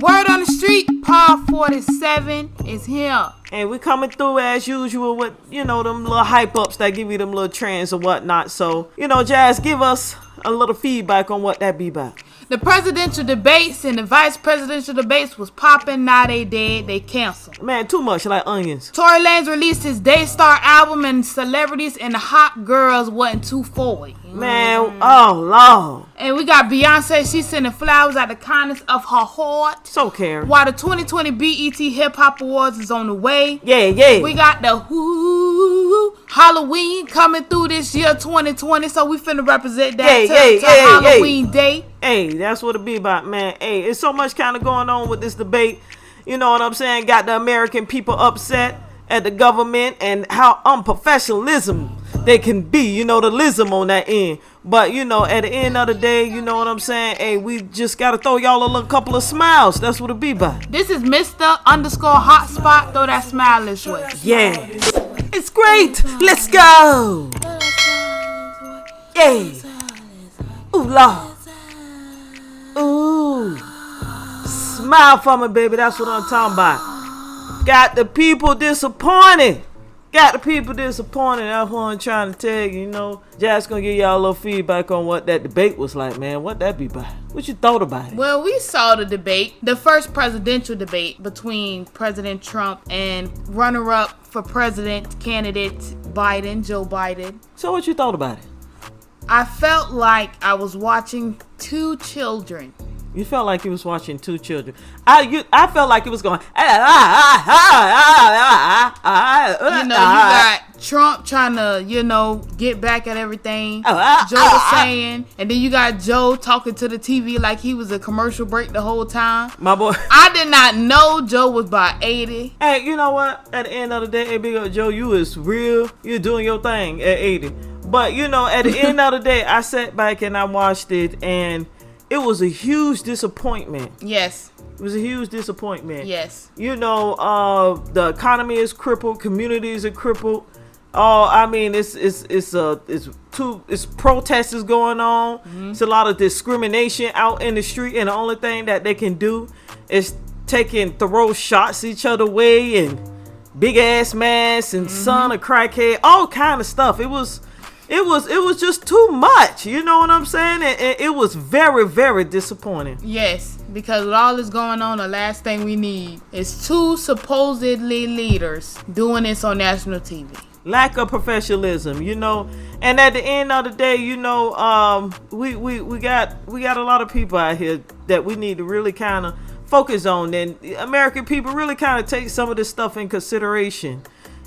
Word on the street, Par 47 is here. And we coming through as usual with, them little hype ups that give you them little trends and whatnot. So, Jazz, give us a little feedback on what that be about. The presidential debates and the vice presidential debates was popping. Now they dead. They canceled. Man, too much like onions. Tory Lanez released his Daystar album and celebrities and the hot girls wasn't too forward. Man, oh Lord. And we got Beyonce. She's sending flowers out the kindness of her heart. So caring. While the 2020 BET Hip Hop Awards is on the way. Yeah. We got the Halloween coming through this year 2020. So we finna represent that to Halloween Day. Hey, that's what it be about, man. Hey, it's so much kind of going on with this debate. You know what I'm saying? Got the American people upset at the government and how unprofessionalism they can be. The lism on that end. But, at the end of the day, you know what I'm saying? Hey, we just got to throw y'all a little couple of smiles. That's what it be about. This is Mr._Hotspot. Throw that smile this way. Yeah. It's great. Let's go. Hey. Ooh, Lord. Ooh. Smile for me, baby. That's what I'm talking about. Got the people disappointed. That's what I'm trying to tell you, Jazz gonna give y'all a little feedback on what that debate was like, man. What that be about? What you thought about it? Well, we saw the debate, the first presidential debate between President Trump and runner-up for president candidate Joe Biden. So what you thought about it? I felt like I was watching two children. You felt like you was watching two children. I felt like it was going. You got Trump trying to, get back at everything Joe was saying, and then you got Joe talking to the TV like he was a commercial break the whole time. My boy. I did not know Joe was about 80. Hey, you know what? At the end of the day, hey, big up Joe, you is real. You're doing your thing at 80. But at the end of the day, I sat back and I watched it, and it was a huge disappointment. Yes. It was a huge disappointment. Yes. The economy is crippled. Communities are crippled. It's protests going on. Mm-hmm. It's a lot of discrimination out in the street, and the only thing that they can do is throw shots each other way and big ass masks and son of crackhead, all kind of stuff. It was just too much. You know what I'm saying? And it was very, very disappointing. Yes, because with all this going on, the last thing we need is two supposedly leaders doing this on national TV. Lack of professionalism, And at the end of the day, we got a lot of people out here that we need to really kind of focus on. And American people really kind of take some of this stuff in consideration.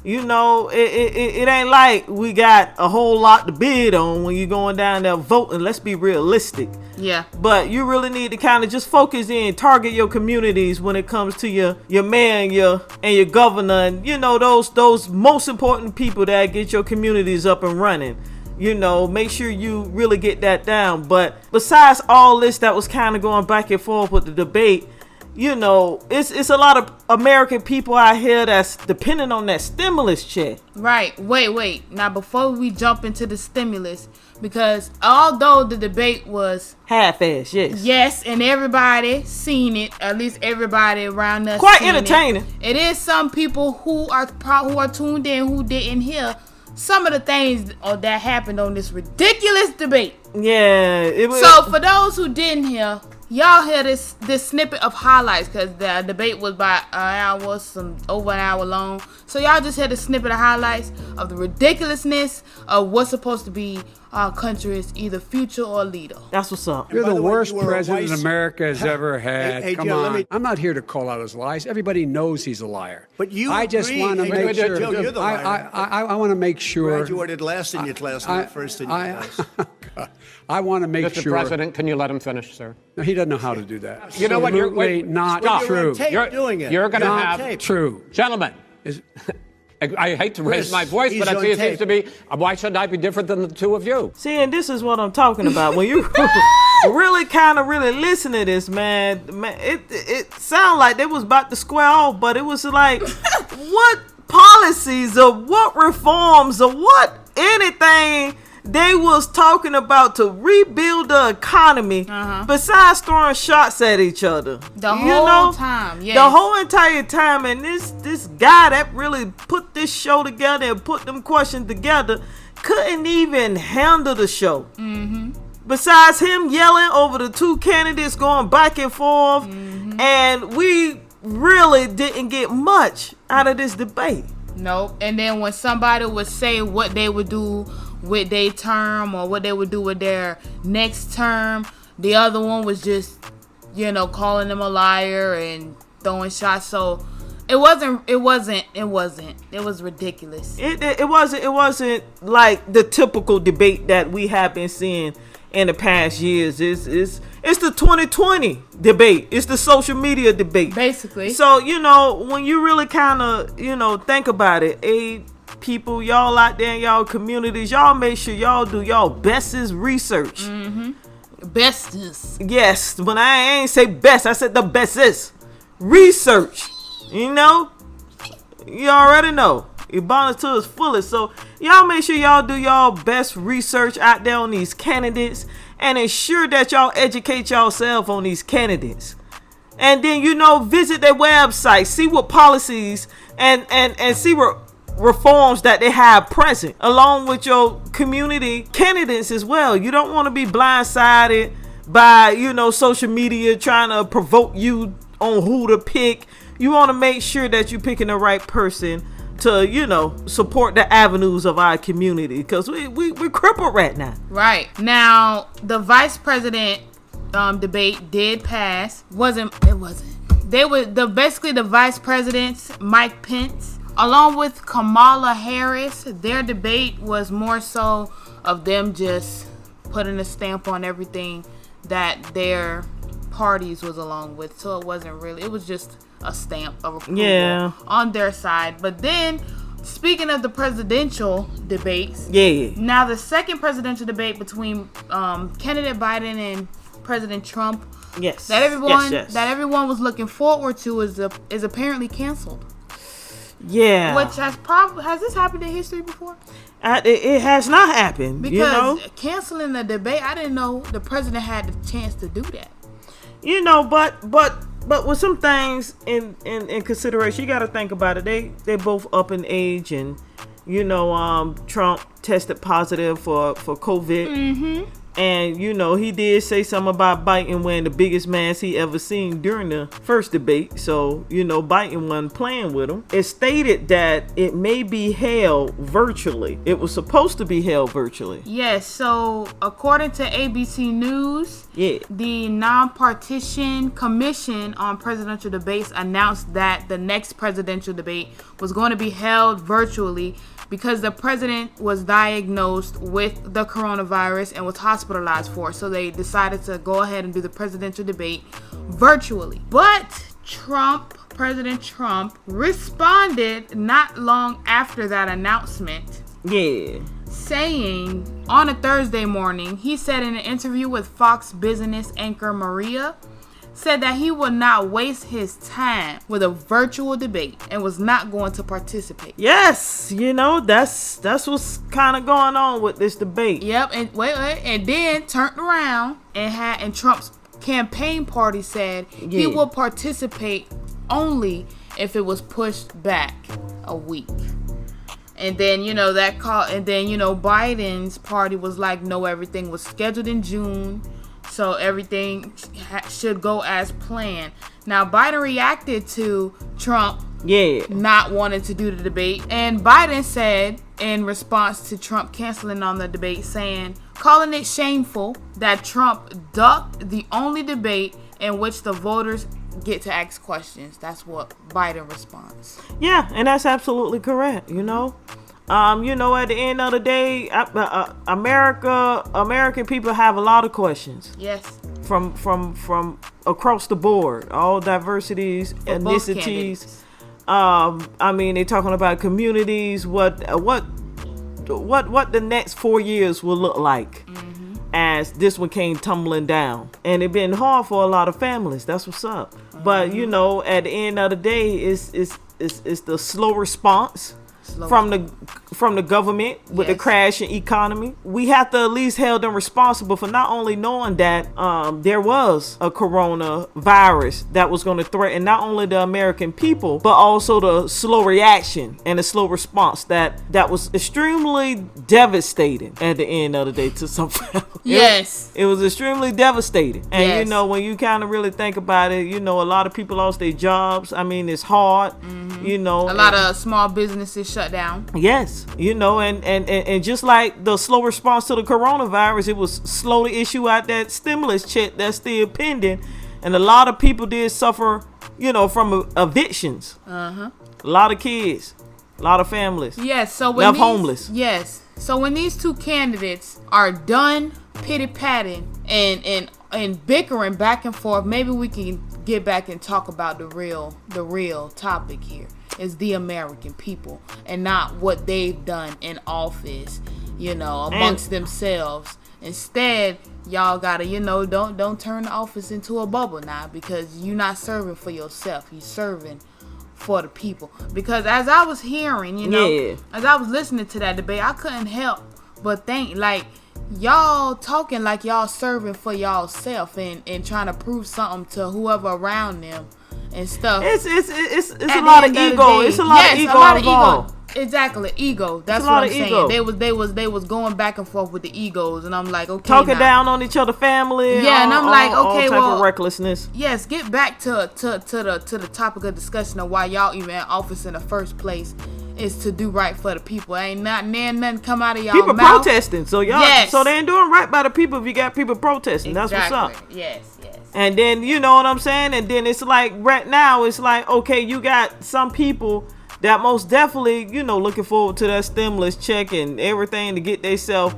It ain't like we got a whole lot to bid on when you're going down there voting. Let's be realistic. Yeah. But you really need to kind of just focus in, target your communities when it comes to your mayor and your governor, and those most important people that get your communities up and running. Make sure you really get that down. But besides all this that was kind of going back and forth with the debate, it's a lot of American people out here that's depending on that stimulus check. Right. Wait. Now, before we jump into the stimulus, because although the debate was half-assed, yes. Yes, and everybody seen it, at least everybody around us quite entertaining. It is some people who are tuned in who didn't hear some of the things that happened on this ridiculous debate. Yeah. So for those who didn't hear, y'all hear this snippet of highlights, because the debate was about over an hour long. So y'all just hear the snippet of highlights of the ridiculousness of what's supposed to be our country's either future or leader. That's what's up. You're the worst president America has ever had. Hey, Come on. I'm not here to call out his lies. Everybody knows he's a liar. But you I just want to make sure. Joe, you're the liar. I want to make sure. Graduated last in your class, not first in your class. I want to make Mr. sure. Mr. President, can you let him finish, sir? No, he doesn't know how to do that. You know what? You're not stop. true. You're doing it. You're going to Not have true. Gentlemen. I hate to raise my voice, but I see it seems to be, why should I be different than the two of you? See, and this is what I'm talking about. When you really listen to this, man, it sounded like they was about to square off, but it was like, what policies or what reforms or what anything they was talking about to rebuild the economy besides throwing shots at each other. The whole time, yes. The whole entire time. And this guy that really put this show together and put them questions together couldn't even handle the show. Besides him yelling over the two candidates going back and forth, and we really didn't get much out of this debate. Nope. And then when somebody would say what they would do with their term or what they would do with their next term, the other one was just, calling them a liar and throwing shots. So it was ridiculous. It wasn't like the typical debate that we have been seeing in the past years. It's the 2020 debate. It's the social media debate, basically. So when you really kind of think about it, people, y'all out there in y'all communities, y'all make sure y'all do y'all bestest research. Bestest. Yes, when I ain't say best, I said the bestest research. You already know. Ebonics to its fullest. So y'all make sure y'all do y'all best research out there on these candidates and ensure that y'all educate yourself on these candidates. And then, visit their website, see what policies and see what reforms that they have present along with your community candidates as well. You don't want to be blindsided by, social media trying to provoke you on who to pick. You want to make sure that you're picking the right person to, support the avenues of our community, because we're crippled right now. Right. Now, the vice president debate did pass. Basically the vice presidents, Mike Pence, along with Kamala Harris, their debate was more so of them just putting a stamp on everything that their parties was along with. So it was just a stamp of approval on their side. But then, speaking of the presidential debates, now the second presidential debate between candidate Biden and President Trump, that everyone was looking forward to is apparently canceled. Which has this happened in history before? It has not happened. Because canceling the debate, I didn't know the president had the chance to do that. But with some things in consideration, you got to think about it. They're both up in age, and Trump tested positive for COVID. And, he did say something about Biden wearing the biggest mask he ever seen during the first debate. So, Biden wasn't playing with him. It stated that it may be held virtually. It was supposed to be held virtually. Yes. So, according to ABC News, the Nonpartisan Commission on Presidential Debates announced that the next presidential debate was going to be held virtually because the president was diagnosed with the coronavirus and was hospitalized for it. So they decided to go ahead and do the presidential debate virtually. But President Trump responded not long after that announcement. Saying on a Thursday morning, he said in an interview with Fox Business anchor Maria, said that he would not waste his time with a virtual debate and was not going to participate. Yes, that's what's kind of going on with this debate. Yep, and then turned around and Trump's campaign party said he will participate only if it was pushed back a week. And then, Biden's party was like, no, everything was scheduled in June. So everything should go as planned. Now, Biden reacted to Trump not wanting to do the debate. And Biden said in response to Trump canceling on the debate, calling it shameful that Trump ducked the only debate in which the voters get to ask questions. That's what Biden responds. Yeah, and that's absolutely correct, at the end of the day, American people have a lot of questions. Yes. From across the board, all diversities, ethnicities. They're talking about communities, what the next 4 years will look like as this one came tumbling down. And it's been hard for a lot of families. That's what's up. But at the end of the day, it's the slow response from from the government with the crash in economy. We have to at least hold them responsible for not only knowing that there was a coronavirus that was going to threaten not only the American people, but also the slow reaction and the slow response that was extremely devastating at the end of the day to some families. Yes. It was extremely devastating. And yes. you know, when you kind of really think about it, you know, a lot of people lost their jobs. I mean, it's hard, you know. A lot of small businesses shut down. Yes. You know, and just like the slow response to the coronavirus, it was slow to issue out that stimulus check that's still pending. And a lot of people did suffer, you know, from evictions. A lot of kids, a lot of families. Yes. So when left homeless. Yes. So when these two candidates are done pity-patting and bickering back and forth, maybe we can get back and talk about the real topic here. Is the American people and not what they've done in office, you know, amongst themselves. Instead, y'all gotta, you know, don't turn the office into a bubble now, because you're not serving for yourself. You're serving for the people. Because as I was hearing, you know, as I was listening to that debate, I couldn't help but think, like, y'all talking like y'all serving for y'all self and trying to prove something to whoever around them and stuff. It's a lot of ego. It's a lot of ego involved. Exactly, ego. That's what I'm saying. They was going back and forth with the egos, and I'm like, okay, talking down on each other, family. Yeah, and I'm like, okay, all type of recklessness. Yes, get back to the topic of discussion of why y'all even in office in the first place. Is to do right for the people. Ain't nothing come out of y'all people mouth. Protesting, so y'all, so they ain't doing right by the people if you got people protesting. Exactly. That's what's up. Yes. And then, you know what I'm saying? And then it's like, right now, it's like, okay, you got some people that most definitely, you know, looking forward to that stimulus check and everything to get themselves,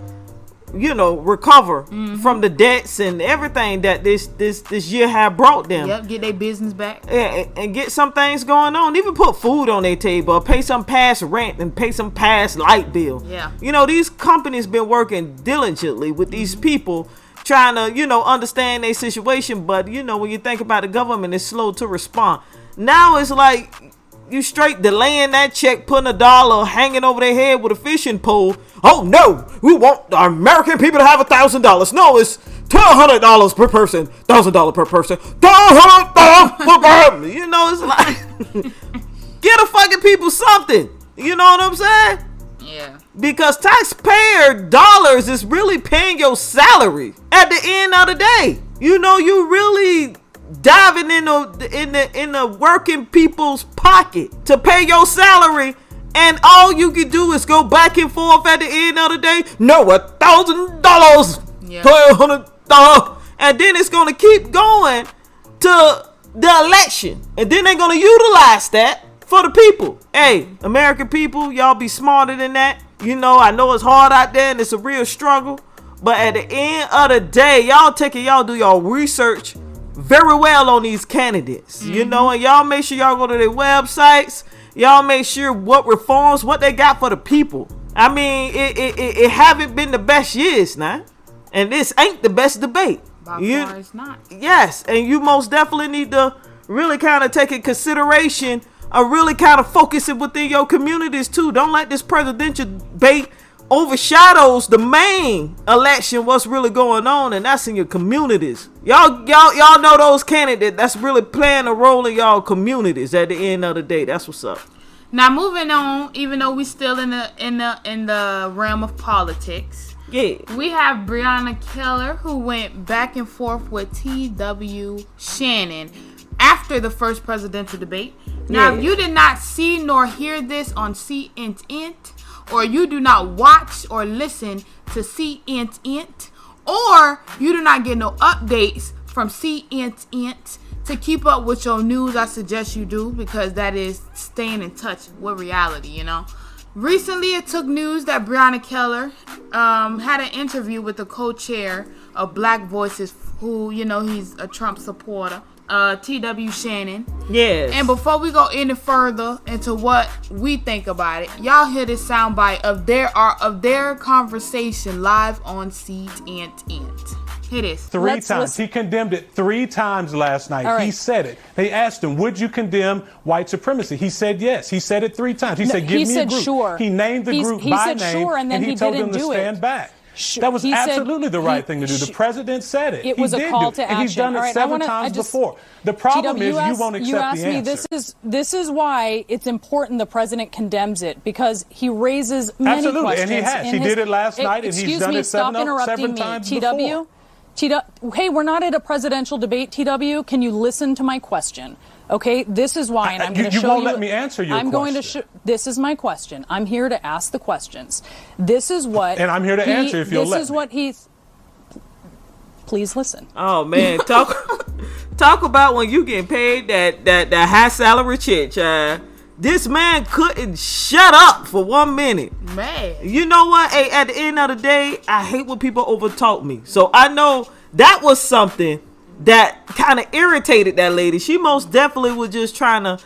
you know, recover from the debts and everything that this year have brought them. Yep, get their business back. Yeah, and get some things going on. Even put food on their table, pay some past rent and pay some past light bill. Yeah. You know, these companies been working diligently with these people trying to, you know, understand their situation. But, you know, when you think about the government, it's slow to respond. Now it's like you straight delaying that check, putting $1 hanging over their head with a fishing pole. Oh no, we want the American people to have $1,000. No, it's $1,200 per person, $1,000 per person, $1,200 per person. You know, it's like get the fucking people something. You know what I'm saying? Yeah. Because taxpayer dollars is really paying your salary at the end of the day. You know, you really diving in the working people's pocket to pay your salary, and all you can do is go back and forth at the end of the day. No, $1,000, $1,200, and then it's gonna keep going to the election, and then they're gonna utilize that for the people. Hey, American people, y'all be smarter than that. You know, I know it's hard out there and it's a real struggle, but at the end of the day, y'all do y'all research very well on these candidates, you know, and y'all make sure y'all go to their websites. Y'all make sure what reforms, what they got for the people. I mean, it haven't been the best years now, and this ain't the best debate. By far, it's not. Yes, and you most definitely need to really kind of take in consideration, really kind of focus it within your communities too. Don't let this presidential debate overshadows the main election, what's really going on, and that's in your communities. Y'all know those candidates that's really playing a role in y'all communities at the end of the day. That's what's up. Now moving on, even though we still in the realm of politics, we have Brianna Keilar, who went back and forth with T.W. Shannon after the first presidential debate. Now, if you did not see nor hear this on CNN, or you do not watch or listen to CNN, or you do not get no updates from CNN to keep up with your news, I suggest you do, because that is staying in touch with reality, you know. Recently, it took news that Brianna Keilar had an interview with the co-chair of Black Voices, who, you know, he's a Trump supporter, T.W. Shannon. Yes. And before we go any further into what we think about it, y'all hear this soundbite of their conversation live on CNN. Here it is. Three times. He condemned it 3 times last night. Right. He said it. They asked him, would you condemn white supremacy? He said yes. He said it 3 times. He said, give me a group. Sure. He named the group by name, sure, and then he told them to stand back. That was absolutely the right thing to do. The president said it. It was a call to action. And he's done it 7 times before. The problem is you won't accept the answer. This is why it's important the president condemns it, because he raises many questions. And he has. He did it last night, and he's done it 7 times before. Hey, we're not at a presidential debate, TW. Can you listen to my question? Okay, this is why, and I'm going to show you. You won't let me answer your question. I'm going to this is my question. I'm here to ask the questions. This is what. And I'm here to answer if you'll let me. This is what he's. Please listen. Oh man, talk about when you get paid that high salary check, child. This man couldn't shut up for 1 minute. Man. You know what? Hey, at the end of the day, I hate when people overtalk me. So I know that was something that kind of irritated that lady. She most definitely was just trying to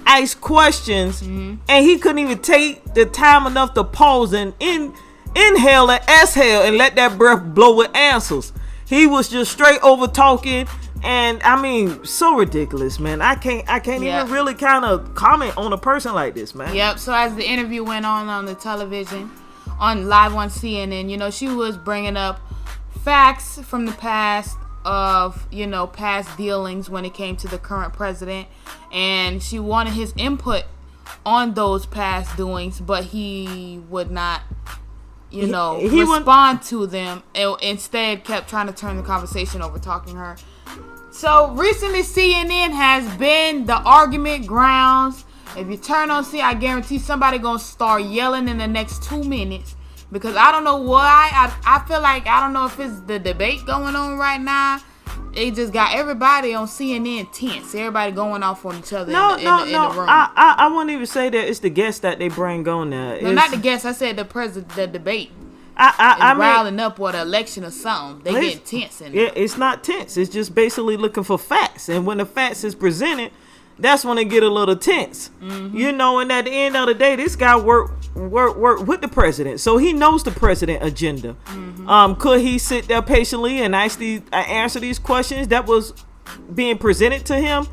ask questions, and he couldn't even take the time enough to pause and inhale and exhale and let that breath blow with answers. He was just straight over talking, and I mean, so ridiculous, man. I can't even really kind of comment on a person like this, man. Yep. So as the interview went on the television, live on CNN, you know, she was bringing up facts from the past of, you know, past dealings when it came to the current president, and she wanted his input on those past doings, but he would not, you know, respond to them, and instead kept trying to turn the conversation over, talking her. So recently CNN has been the argument grounds. If you turn on CNN, I guarantee somebody gonna start yelling in the next 2 minutes. Because I don't know why. I feel like, I don't know if it's the debate going on right now. They just got everybody on CNN tense. Everybody going off on each other in the room. I wouldn't even say that it's the guests that they bring on there. No, not the guests. I said the debate. I riling up or the election or something. They get tense in it. Yeah, it's not tense. It's just basically looking for facts. And when the facts is presented, that's when they get a little tense. You know, and at the end of the day, this guy work with the president, so he knows the president agenda. Could he sit there patiently and answer these questions that was being presented to him?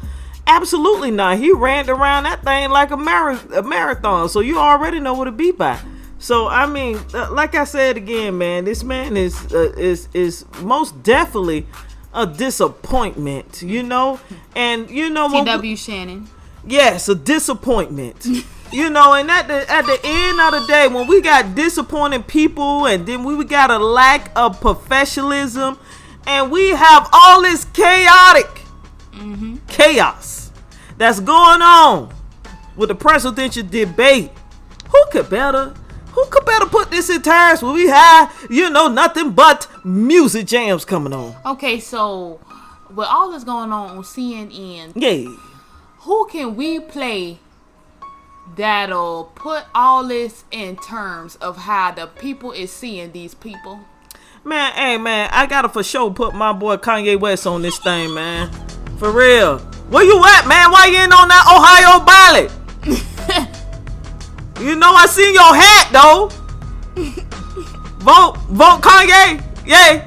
Absolutely not. He ran around that thing like a marathon, so you already know what it be by. So I mean, like I said again, man, this man is most definitely a disappointment, you know. And you know, TW Shannon. Yes, a disappointment. You know, and at the end of the day, when we got disappointed people, and then we got a lack of professionalism, and we have all this chaotic chaos that's going on with the presidential debate, who could better put this in terms when we have, you know, nothing but music jams coming on? Okay, so with all this going on CNN, yeah, who can we play that'll put all this in terms of how the people is seeing these people? Man, hey man, I gotta for sure put my boy Kanye West on this thing, man. For real. Where you at, man? Why you ain't on that Ohio ballot? You know I seen your hat though. Vote Kanye. Yay.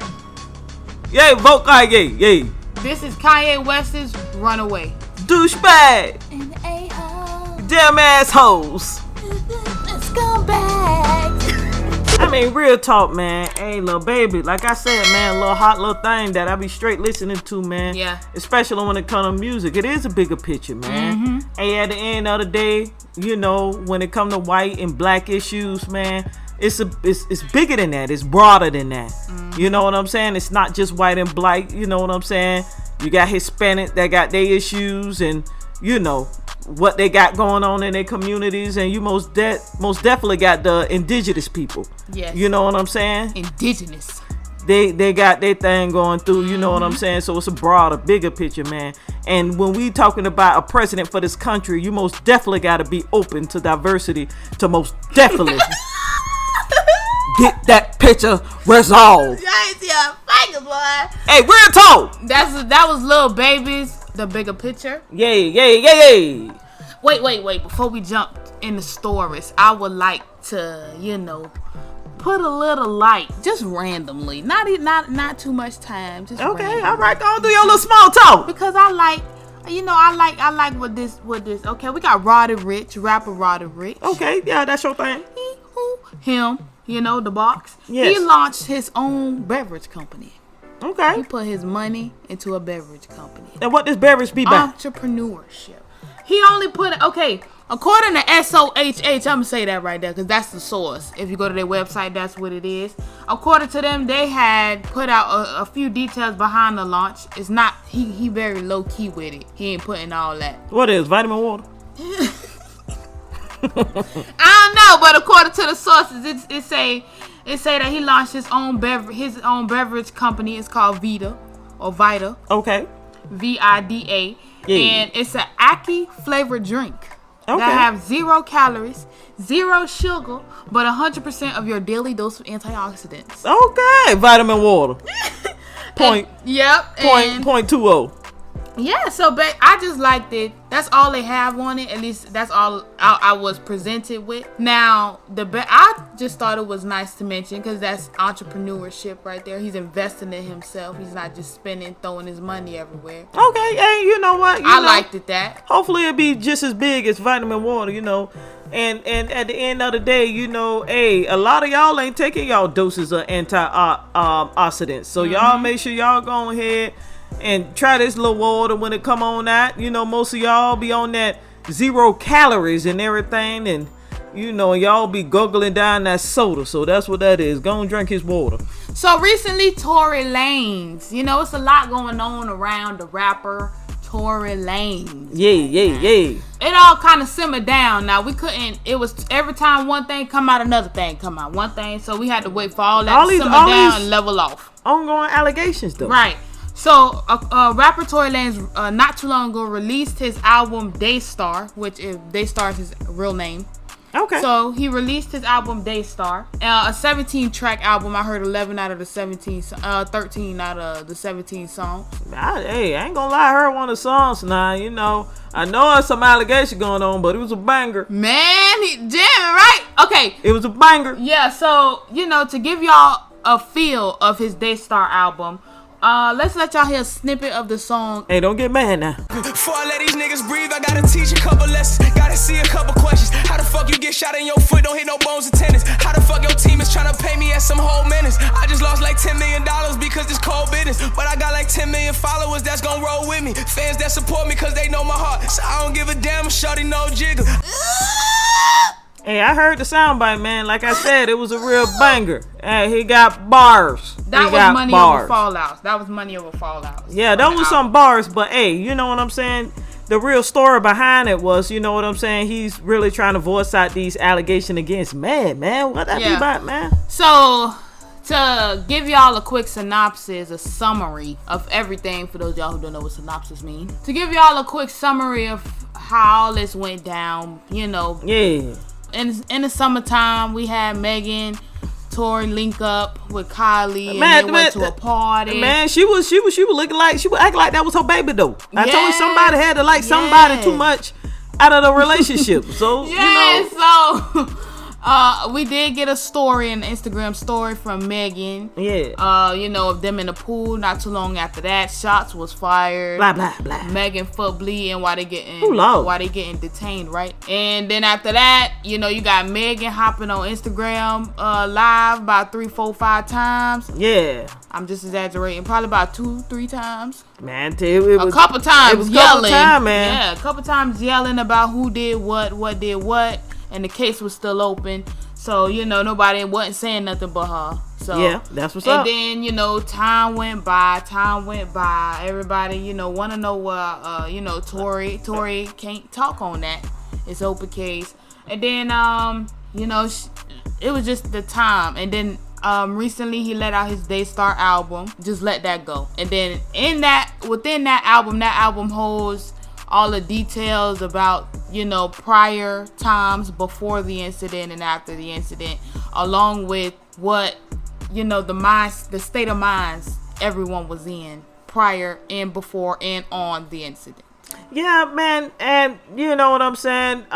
Yay, vote Kanye. Yay. This is Kanye West's Runaway. Douchebag. And a-hole. Damn assholes. Let's go back. I mean, real talk, man. Hey, little baby, like I said, man, little hot little thing that I be straight listening to, man. Yeah. Especially when it comes to music. It is a bigger picture, man. Hey, at the end of the day, you know, when it comes to white and black issues, man, it's bigger than that. It's broader than that. You know what I'm saying? It's not just white and black. You know what I'm saying? You got Hispanic that got their issues, and you know what they got going on in their communities, and you most definitely got the indigenous people. Yes. You know what I'm saying? Indigenous. They got their thing going through, you know what I'm saying? So it's a broader, bigger picture, man. And when we talking about a president for this country, you most definitely got to be open to diversity, to most definitely get that picture resolved. Hey, real talk. That was Lil Baby's The Bigger Picture. Yay. Wait. Before we jump in the stories, I would like to, you know, put a little light, just randomly, not too much time, just okay. randomly. All right, go do your little small talk. Because I like what this. Okay, we got Roddy Ricch, rapper Roddy Ricch. Okay, yeah, that's your thing. Him, the box. Yes. He launched his own beverage company. Okay. He put his money into a beverage company. And what this beverage be about? Entrepreneurship. He only put according to SOHH, I'm gonna say that right there because that's the source. If you go to their website, that's what it is. According to them, they had put out a few details behind the launch. It's not he very low key with it. He ain't putting all that. What is vitamin water? I don't know, but according to the sources, it say that he launched his own beverage company. It's called Vita or Vita. Okay. VIDA. Yeah. And it's an Aki flavored drink. Okay. That have 0 calories, 0 sugar, but 100% of your daily dose of antioxidants. Okay, vitamin water. Point. Yep. Point 20. Yeah, so I just liked it. That's all they have on it. At least that's all I was presented with. Now, I just thought it was nice to mention because that's entrepreneurship right there. He's investing in himself. He's not just throwing his money everywhere. Okay, hey, you know what? I liked it that. Hopefully it'll be just as big as vitamin water, And at the end of the day, hey, a lot of y'all ain't taking y'all doses of antioxidants. So y'all make sure y'all go ahead and try this little water when it come on out. Most of y'all be on that 0 calories and everything, and y'all be guggling down that soda. So that's what that is. Go and drink his water. So recently, Tory Lanez, it's a lot going on around the rapper Tory Lanez. Yeah. It all kind of simmered down. Now it was every time one thing come out, another thing come out. One thing, so we had to wait for all that to simmer down and level off. Ongoing allegations, though. Right. So, rapper Tory Lanez, not too long ago, released his album Daystar, which Daystar is his real name. Okay. So, he released his album Daystar, a 17-track album. I heard 13 out of the 17 songs. I ain't gonna lie, I heard one of the songs now, I know there's some allegation going on, but it was a banger. Man, he jamming, right? Okay. It was a banger. Yeah, so, to give y'all a feel of his Daystar album, let's let y'all hear a snippet of the song. Hey, don't get mad now. Before I let these niggas breathe, I gotta teach a couple lessons. Gotta see a couple questions. How the fuck you get shot in your foot, don't hit no bones of tennis? How the fuck your team is trying to pay me at some whole minutes? I just lost like $10 million because it's cold business. But I got like 10 million followers that's gonna roll with me. Fans that support me cause they know my heart. So I don't give a damn, shorty no jiggle. Hey, I heard the soundbite, man. Like I said, it was a real banger. Hey, he got bars. That was money over fallouts. That was money over fallouts. Yeah, that was some bars, but hey, you know what I'm saying? The real story behind it was, you know what I'm saying? He's really trying to voice out these allegations against man. What that be about, man? So, to give y'all a quick synopsis, a summary of everything, for those of y'all who don't know what synopsis mean. To give y'all a quick summary of how all this went down, Yeah. In the summertime, we had Megan, Tory link up with Kylie, and they went to a party. Man, she was looking like she would act like that was her baby though. I told you somebody had to like somebody too much out of the relationship. So we did get a story, an Instagram story from Megan. Yeah. Of them in the pool. Not too long after that, shots was fired. Blah blah blah. Megan foot bleeding while they getting detained, right? And then after that, you got Megan hopping on Instagram live about 3, 4, 5 times. Yeah. I'm just exaggerating. Probably about 2, 3 times. Man, it was a couple times it was yelling. Man. Yeah, a couple times yelling about who did what did what. And the case was still open, so nobody wasn't saying nothing but her. So yeah, that's what's up. And then time went by. Everybody want to know what Tory can't talk on that. It's open case. And then it was just the time. And then recently he let out his Daystar album. Just let that go. And then within that album holds all the details about prior times before the incident and after the incident, along with what the state of minds everyone was in prior and before and on the incident. Yeah, man, and you know what I'm saying.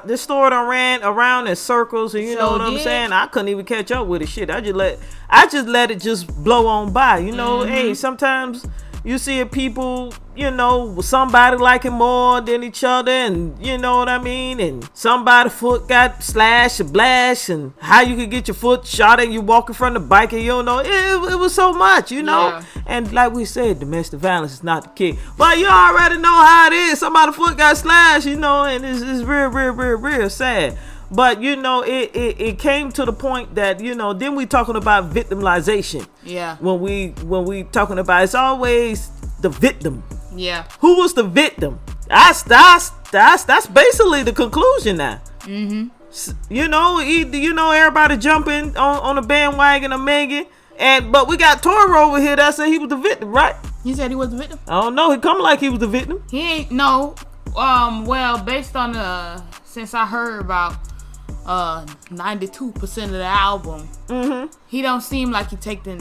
This story done ran around in circles, and you know what I'm saying. I couldn't even catch up with it. Shit, I just let it just blow on by. You know, hey, sometimes you see people, you know, somebody liking more than each other, and you know what I mean. And somebody's foot got slashed or blashed, and how you could get your foot shot and you walking from the bike, and you don't know. It was so much, you know. Yeah. And like we said, domestic violence is not the key, but you already know how it is. Somebody's foot got slashed, you know, and it's real sad. But you know, it came to the point that, you know, then we talking about victimization. Yeah. When we talking about, it's always the victim. Yeah. Who was the victim? That's basically the conclusion now. Mm-hmm. You know, everybody jumping on the bandwagon of Megan, but we got Tory over here that said he was the victim, right? You said he was the victim? I don't know. He come like he was the victim. He ain't. No. Well, based on since I heard about 92% of the album, he don't seem like he taking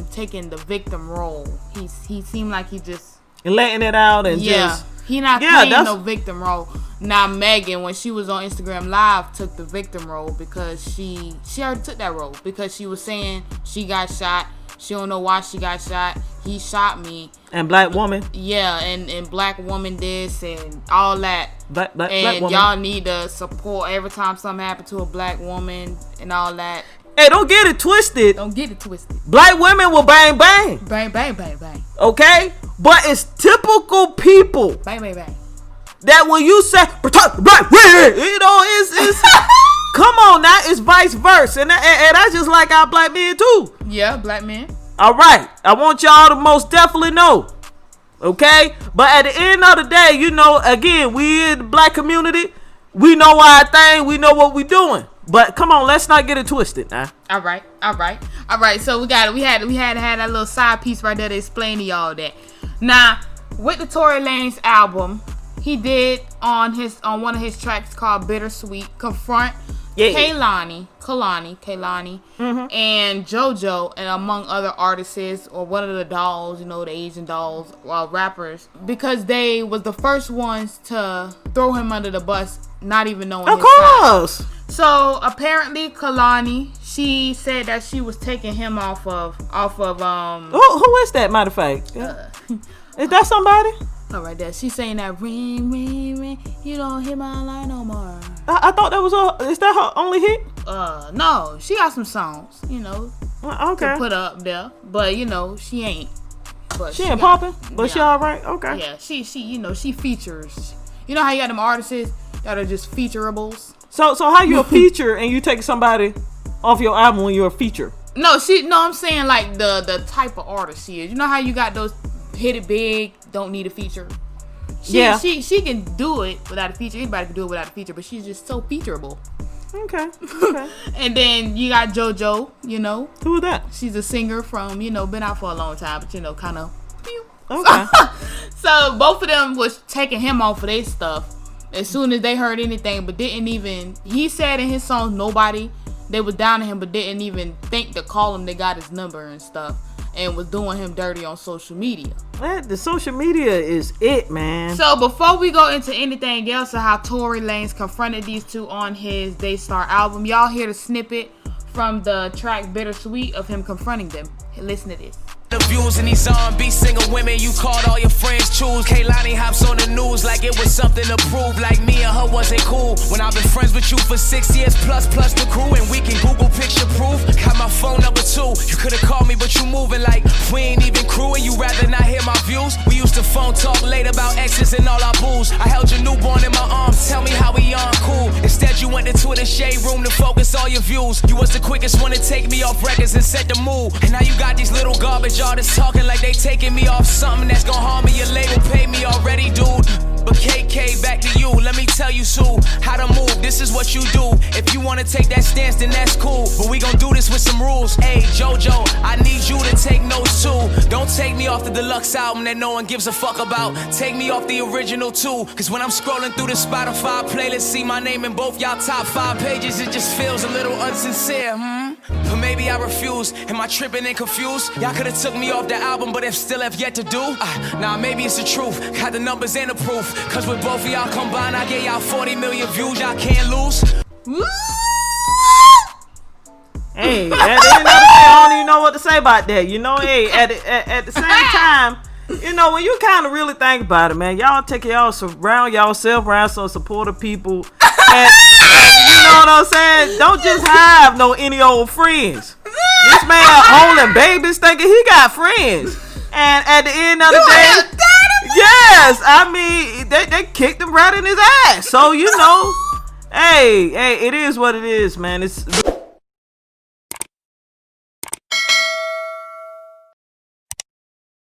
the victim role. He seemed like he just letting it out and just he not playing no victim role. Now Megan, when she was on Instagram Live, took the victim role because she already took that role because she was saying she got shot. She don't know why she got shot. He shot me. And black woman. Yeah, and black woman this and all that. Black and woman. Y'all need to support every time something happens to a black woman and all that. Hey, don't get it twisted. Don't get it twisted. Black women will bang bang. Bang bang bang bang. Okay? But it's typical people. Bang bang bang. That when you say protect the black women, you know, it's come on now, it's vice versa. And that's just like our black men too. Yeah, black men. All right. I want y'all to most definitely know. Okay? But at the end of the day, you know, again, we in the black community. We know our thing. We know what we doing. But come on, let's not get it twisted now. All right. So we had to have that little side piece right there to explain to y'all that. Now, with the Tory Lanez album, he did on one of his tracks called Bittersweet confront Kehlani, and JoJo, and among other artists, or one of the dolls, you know, the Asian dolls, rappers, because they was the first ones to throw him under the bus, not even knowing his course. Side. So apparently, Kehlani, she said that she was taking him off of who is that, matter of fact? Is that somebody? Oh, right there. She's saying that ring, ring, ring. You don't hit my line no more. I thought that was is that her only hit? No. She got some songs, you know. Okay. To put up there, but you know she ain't. But she ain't popping, but she all right. Okay. Yeah, she you know she features. You know how you got them artists that are just featurables. So how you a feature and you take somebody off your album when you're a feature? No, I'm saying like the type of artist she is. You know how you got those hit it big, don't need a feature. She can do it without a feature. Anybody can do it without a feature, but she's just so featureable. Okay. And then you got JoJo, you know. Who is that? She's a singer from, you know, been out for a long time, but you know, kind of. Okay. So both of them was taking him off of their stuff as soon as they heard anything, but didn't even. He said in his songs, they was down to him, but didn't even think to call him. They got his number and stuff. And was doing him dirty on social media. The social media is it, man. So before we go into anything else of how Tory Lanez confronted these two on his Daystar album, y'all hear the snippet from the track Bittersweet of him confronting them. Listen to this. The views in these R&B single women you called all your friends choose. Kehlani hops on the news like it was something to prove, like me and her wasn't cool. When I've been friends with you for 6 years plus the crew, and we can Google picture proof. Got my phone number too. You could've called me, but you moving like we ain't even crew, and you rather not hear my views. We used to phone talk late about exes and all our booze. I held your newborn in my arms, tell me how we on cool. Instead you went to Twitter shade room to focus all your views. You was the quickest one to take me off records and set the mood. And now you got these little garbage artists talking like they taking me off something that's gonna harm me. Your label paid me already, dude. But KK, back to you. Let me tell you, Sue, how to move. This is what you do. If you wanna take that stance, then that's cool. But we gon' do this with some rules. Hey, JoJo, I need you to take notes too. Don't take me off the deluxe album that no one gives a fuck about. Take me off the original too. Cause when I'm scrolling through the Spotify playlist, see my name in both y'all top 5 pages, it just feels a little unsincere, But maybe I refuse. Am I tripping and confused? Y'all could've took me off the album, but if still have yet to do. Nah, maybe it's the truth. Got the numbers and the proof. Cause with both of y'all combined, I gave y'all 40 million views. Y'all can't lose. Hey, at the end of the day, I don't even know what to say about that. You know, hey, at the same time, you know, when you kind of really think about it, man, y'all take y'all surround yourself around some supportive people. And you know what I'm saying? Don't just have no any old friends. This man holding babies thinking he got friends. And at the end of the day, yes, I mean, they kicked him right in his ass. So, you know, hey, it is what it is, man. It's